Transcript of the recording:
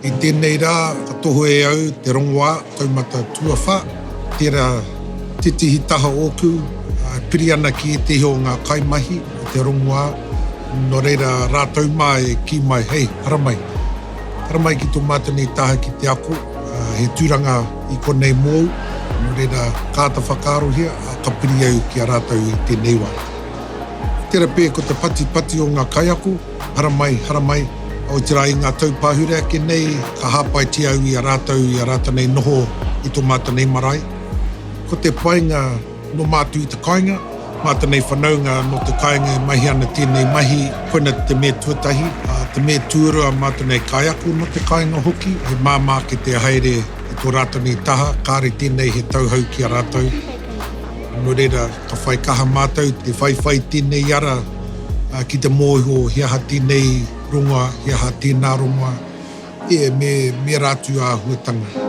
I tēnei rā, ka toho e au te Rongoa, taumata tuawha, tērā te tihi taha ōku, piri ana ki e te heo ngā kaimahi, te Rongoa, no reira rātou mā e ki mai, hei, haramai. Haramai ki tō mātanei taha ki te ako, he tūranga i konei mōu, no reira kāta whakarohia, ka piri au ki a rātou i tēnei wā. Tērā pē ko te pati o ngā kaiako, haramai, o te rai ngā taupāhurea ke nei, ka hāpai te au i a rātou nei noho i tō mātanei marae. Ko te painga no mātu i te kāinga, mātanei whanaunga no te kāinga e mahi ana tēnei mahi, koina te mea tuatahi, te mea tuarua mātanei kaiako no te kāinga hoki, he māmā ke te haere i tō rātanei taha, kāre tēnei he tauhau ki a rātou. No reira, ka whai kaha mātou, te whai tēnei ara, ki te mōiho, hiaha tēnei rongoa, hiaha tēnā rongoa, me rātu a huatanga.